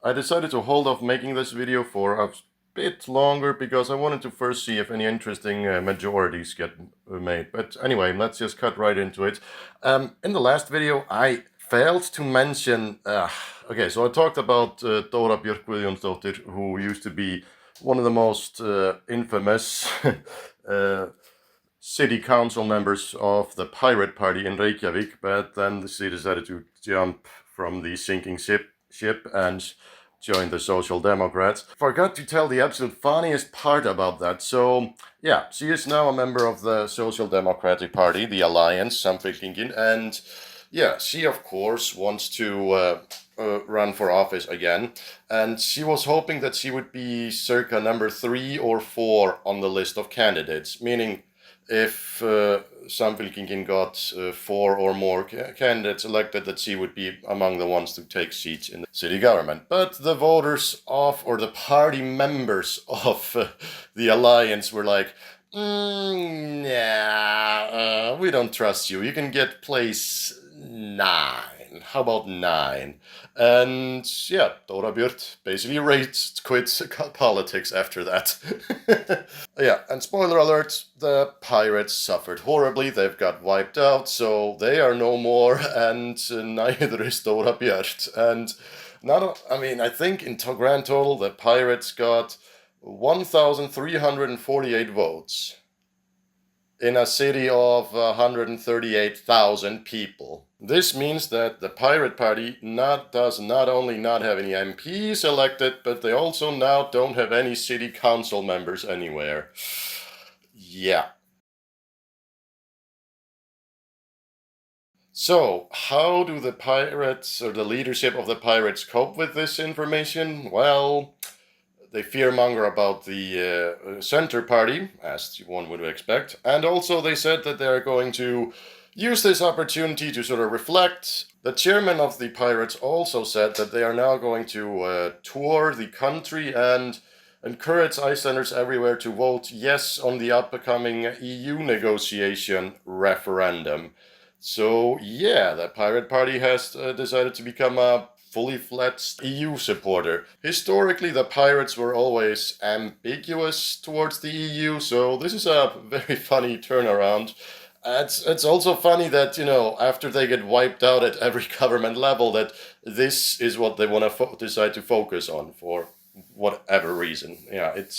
I decided to hold off making this video for a bit longer because I wanted to first see if any interesting majorities get made. But anyway, let's just cut right into it. In the last video, I failed to mention... okay, so I talked about Dóra Björk Guðjónsdóttir, who used to be one of the most infamous city council members of the Pirate Party in Reykjavík, but then she decided to jump from the sinking ship and join the Social Democrats. Forgot to tell the absolute funniest part about that. So yeah, she is now a member of the Social Democratic Party, the Alliance, Samfylkingin, and yeah, she of course wants to run for office again, and she was hoping that she would be circa number 3 or 4 on the list of candidates, meaning if Samfylkingin got 4 or more candidates elected, that she would be among the ones to take seats in the city government. But the voters of, or the party members of the alliance were like, nah, we don't trust you. You can get place 9. How about 9? And yeah, Dóra Björk basically quit politics after that. Yeah, and spoiler alert, the pirates suffered horribly. They've got wiped out, so they are no more, and neither is Dóra Björk. And I think in grand total, the pirates got 1,348 votes in a city of 138,000 people. This means that the Pirate Party does not only not have any MPs elected, but they also now don't have any city council members anywhere. Yeah. So, how do the pirates, or the leadership of the pirates, cope with this information? Well, they fearmonger about the center party, as one would expect, and also they said that they're going to use this opportunity to sort of reflect. The chairman of the Pirates also said that they are now going to tour the country and encourage Icelanders everywhere to vote yes on the upcoming EU negotiation referendum. So yeah, the Pirate Party has decided to become a fully fledged EU supporter. Historically, the pirates were always ambiguous towards the EU, so this is a very funny turnaround. It's also funny that, after they get wiped out at every government level, that this is what they want to decide to focus on for whatever reason. Yeah, it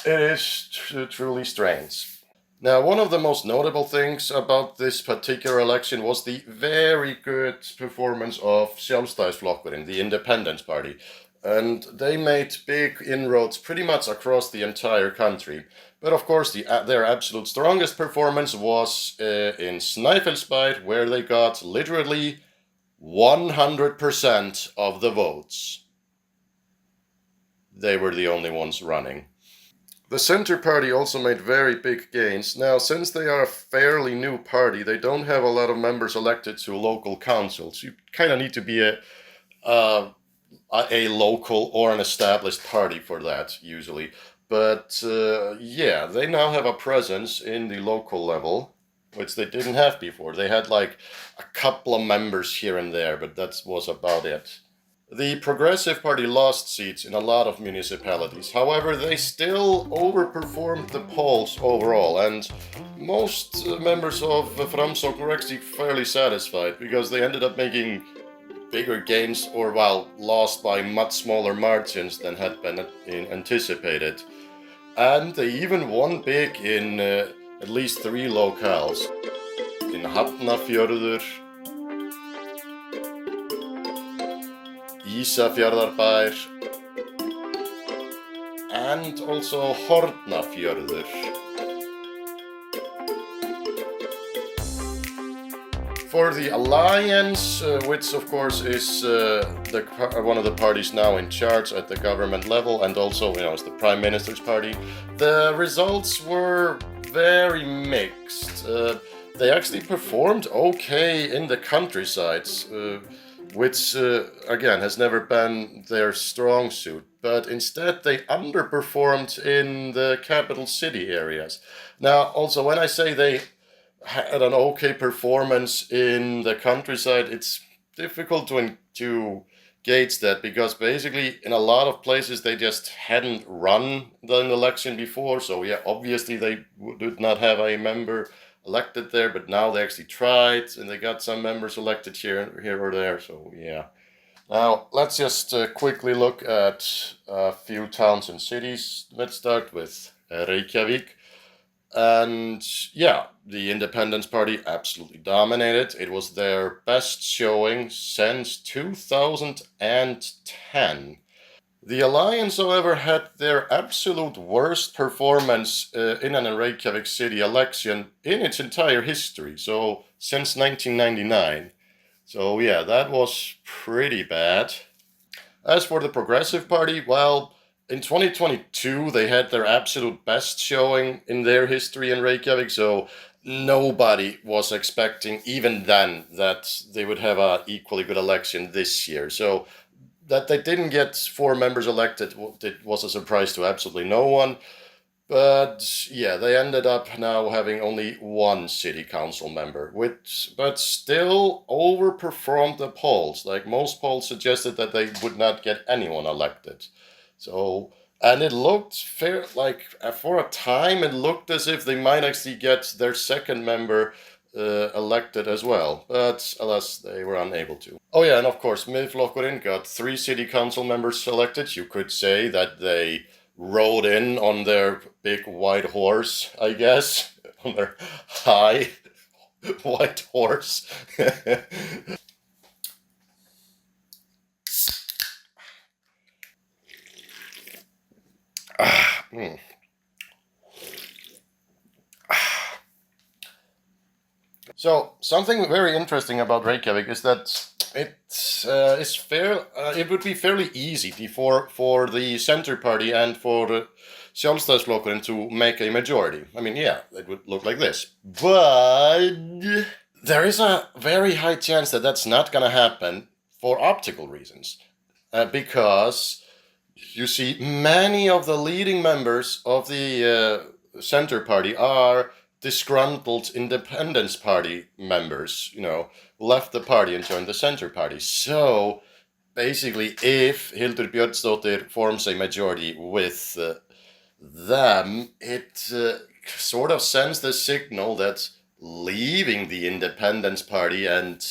is truly strange. Now, one of the most notable things about this particular election was the very good performance of Sjálfstæðisflokkurinn, the Independence Party. And they made big inroads pretty much across the entire country. But of course, their absolute strongest performance was in Snæfellsbær, where they got literally 100% of the votes. They were the only ones running. The Center Party also made very big gains. Now, since they are a fairly new party, they don't have a lot of members elected to local councils. You kind of need to be a local or an established party for that, usually. But yeah, they now have a presence in the local level, which they didn't have before. They had like a couple of members here and there, but that was about it. The Progressive Party lost seats in a lot of municipalities. However, they still overperformed the polls overall, and most members of Framsókn were actually fairly satisfied because they ended up making bigger gains, or lost by much smaller margins than had been anticipated. And they even won big in at least 3 locales. In Hafnarfjörður, Ísafjarðarbær, and also Hornafjörður. For the Alliance, which of course is one of the parties now in charge at the government level, and also is the Prime Minister's party, the results were very mixed. They actually performed okay in the countrysides, which again has never been their strong suit, but instead they underperformed in the capital city areas. Now, also, when I say they had an okay performance in the countryside, it's difficult to gates that, because basically in a lot of places they just hadn't run the election before, so yeah, obviously they did not have a member elected there, but now they actually tried and they got some members elected here or there. So yeah. Now let's just quickly look at a few towns and cities. Let's start with Reykjavík. And yeah, the Independence Party absolutely dominated. It was their best showing since 2010. The Alliance, however, had their absolute worst performance in an Reykjavik city election in its entire history, so since 1999. So yeah, that was pretty bad. As for the Progressive Party, well, in 2022 they had their absolute best showing in their history in Reykjavik, so nobody was expecting even then that they would have a equally good election this year. So that they didn't get 4 members elected was a surprise to absolutely no one. But yeah, they ended up now having only 1 city council member, which but still overperformed the polls. Like most polls suggested that they would not get anyone elected. So, and it looked fair, like for a time, it looked as if they might actually get their 2nd member elected as well, but alas, they were unable to. Oh yeah, and of course, Miðflokkurinn got 3 city council members elected. You could say that they rode in on their big white horse, I guess, on their high white horse. So something very interesting about Reykjavik is that it would be fairly easy for the Center Party and for the Sjálfstæðisflokkurinn to make a majority. I mean, yeah, it would look like this, but there is a very high chance that that's not going to happen for optical reasons, because you see, many of the leading members of the Center Party are disgruntled Independence Party members, left the party and joined the Center Party. So basically, if Hildur Björnsdóttir forms a majority with them, it sort of sends the signal that leaving the Independence Party and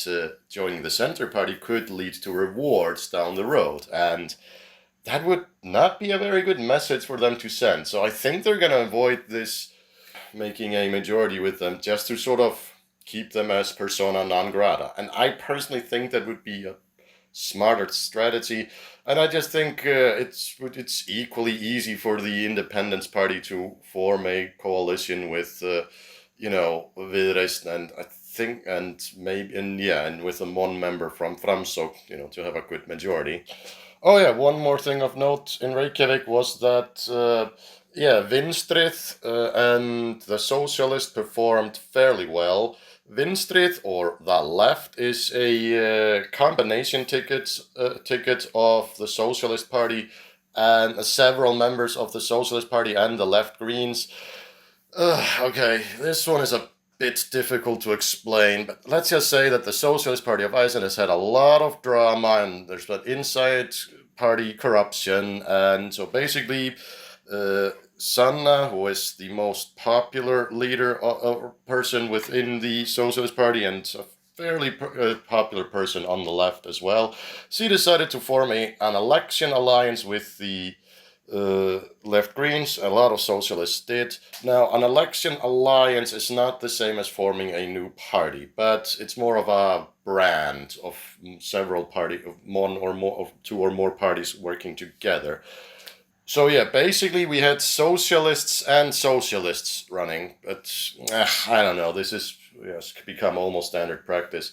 joining the Center Party could lead to rewards down the road. And that would not be a very good message for them to send. So I think they're going to avoid this, making a majority with them, just to sort of keep them as persona non grata. And I personally think that would be a smarter strategy. And I just think it's equally easy for the Independence Party to form a coalition with, Viðreisn, and I think, and maybe, and with a 1 member from Framsókn, to have a good majority. Oh yeah, one more thing of note in Reykjavik was that Vinstrið and the Socialist performed fairly well. Vinstrið, or the left, is a combination ticket of the Socialist Party and several members of the Socialist Party and the Left Greens. Okay, this one is a bit difficult to explain, but let's just say that the Socialist Party of Iceland has had a lot of drama, and there's been inside party corruption, and so basically Sanna, who is the most popular leader or person within the Socialist Party and a fairly popular person on the left as well, she decided to form an election alliance with the Left Greens. A lot of socialists did. Now, an election alliance is not the same as forming a new party, but it's more of a brand of several parties, of 1 or more, of 2 or more parties working together. So yeah, basically we had socialists and socialists running, but I don't know, this is become almost standard practice.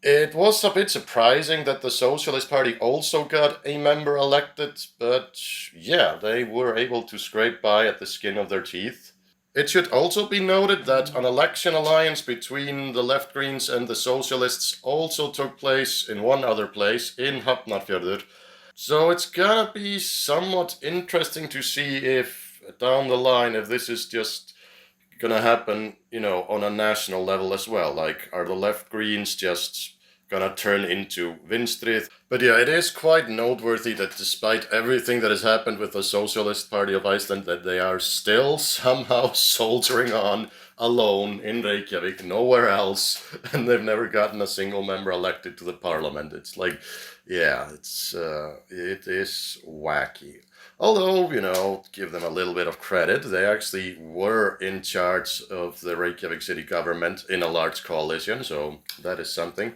It was a bit surprising that the Socialist Party also got a member elected, but yeah, they were able to scrape by at the skin of their teeth. It should also be noted that an election alliance between the Left Greens and the Socialists also took place in one other place, in Hafnarfjörður. So it's gonna be somewhat interesting to see if, down the line, if this is just gonna happen, on a national level as well. Like, are the Left Greens just gonna turn into Vinstrið. But yeah, it is quite noteworthy that despite everything that has happened with the Socialist Party of Iceland, that they are still somehow soldiering on alone in Reykjavík, nowhere else, and they've never gotten a single member elected to the parliament. It's like, yeah, it is wacky. Although, give them a little bit of credit, they actually were in charge of the Reykjavik city government in a large coalition, so that is something.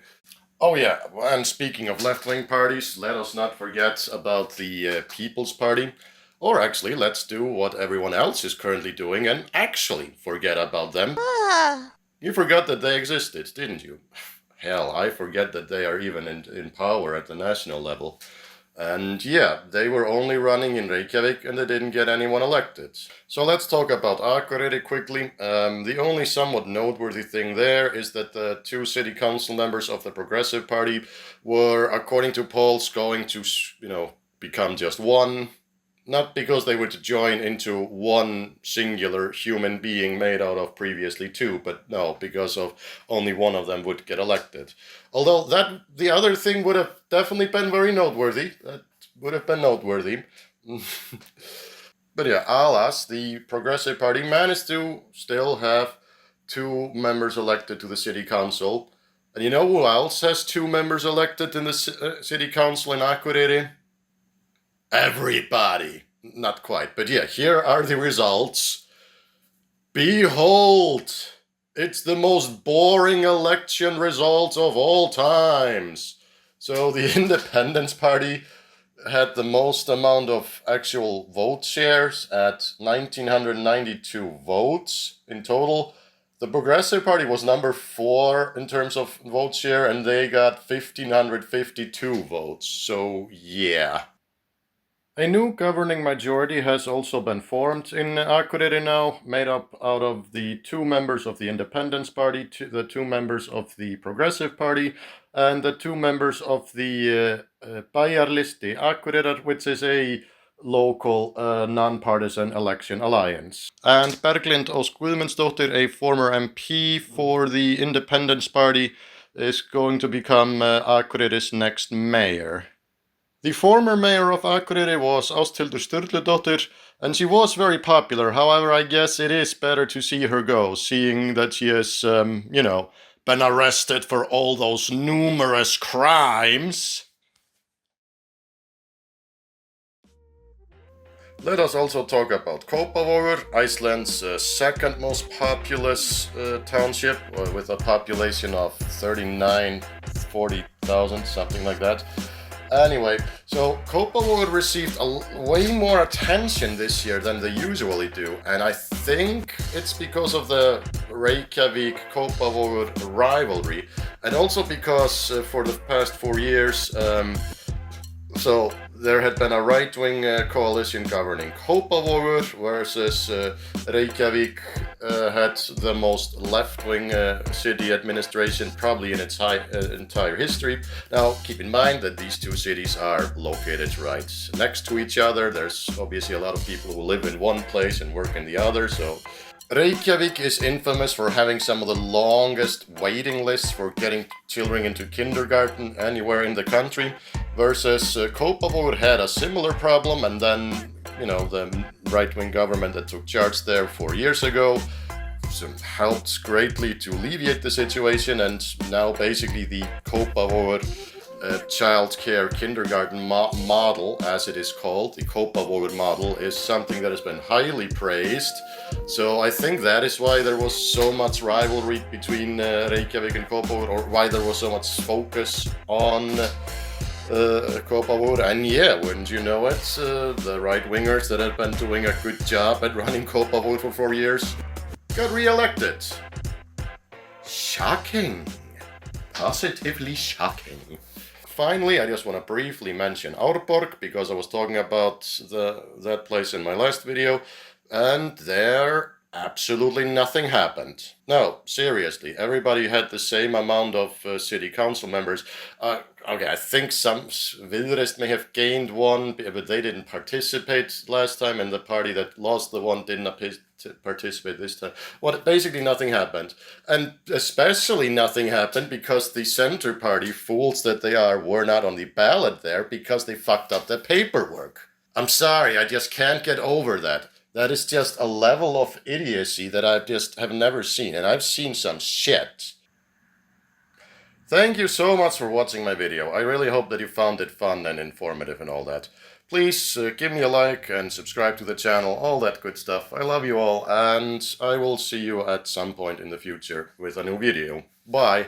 Oh yeah, and speaking of left-wing parties, let us not forget about the People's Party. Or actually, let's do what everyone else is currently doing and actually forget about them. You forgot that they existed, didn't you? Hell, I forget that they are even in power at the national level. And yeah, they were only running in Reykjavík and they didn't get anyone elected. So let's talk about Akureyri quickly. The only somewhat noteworthy thing there is that the 2 city council members of the Progressive Party were, according to polls, going to, become just one. Not because they would join into one singular human being made out of previously 2, but no, because of only one of them would get elected. Although the other thing would have definitely been very noteworthy. That would have been noteworthy. But yeah, alas, the Progressive Party managed to still have 2 members elected to the city council. And you know who else has 2 members elected in the city council in Akureyri? Everybody. Not quite, but yeah, here are the results. Behold! It's the most boring election results of all times. So the Independence Party had the most amount of actual vote shares at 1,992 votes in total. The Progressive Party was number 4 in terms of vote share, and they got 1,552 votes. So yeah. A new governing majority has also been formed in Akureyri now, made up out of the 2 members of the Independence Party, the 2 members of the Progressive Party, and the 2 members of the Bæjarlisti Akureyrar, which is a local non-partisan election alliance. And Berglind Ósk Guðmundsdóttir, a former MP for the Independence Party, is going to become Akureyri's next mayor. The former mayor of Akureyri was Ásthildur Sturludóttir, and she was very popular. However, I guess it is better to see her go, seeing that she has, been arrested for all those numerous crimes. Let us also talk about Kópavogur, Iceland's second most populous township, with a population of 40,000, something like that. Anyway, so Kópavogur received way more attention this year than they usually do, and I think it's because of the Reykjavík-Kópavogur rivalry, and also because for the past 4 years, so there had been a right-wing coalition governing Kópavogur, versus Reykjavík had the most left-wing city administration probably in its entire history. Now, keep in mind that these 2 cities are located right next to each other. There's obviously a lot of people who live in one place and work in the other, so Reykjavík is infamous for having some of the longest waiting lists for getting children into kindergarten anywhere in the country, versus Kópavogur had a similar problem, and then, the right-wing government that took charge there 4 years ago helped greatly to alleviate the situation, and now basically the Kópavogur child care kindergarten model, as it is called, the Kópavogur model, is something that has been highly praised. So I think that is why there was so much rivalry between Reykjavík and Kópavogur, or why there was so much focus on Kópavogur. And yeah, wouldn't you know it, the right-wingers that had been doing a good job at running Kópavogur for 4 years got re-elected. Shocking. Positively shocking. Finally, I just want to briefly mention Árborg, because I was talking about that place in my last video, and there absolutely nothing happened. No, seriously, everybody had the same amount of city council members. Okay, I think some Viðreisn may have gained one, but they didn't participate last time, and the party that lost the one didn't participate this time. Well, basically nothing happened. And especially nothing happened because the center party, fools that they are, were not on the ballot there because they fucked up their paperwork. I'm sorry, I just can't get over that. That is just a level of idiocy that I just have never seen, and I've seen some shit. Thank you so much for watching my video. I really hope that you found it fun and informative and all that. Please give me a like and subscribe to the channel, all that good stuff. I love you all, and I will see you at some point in the future with a new video. Bye!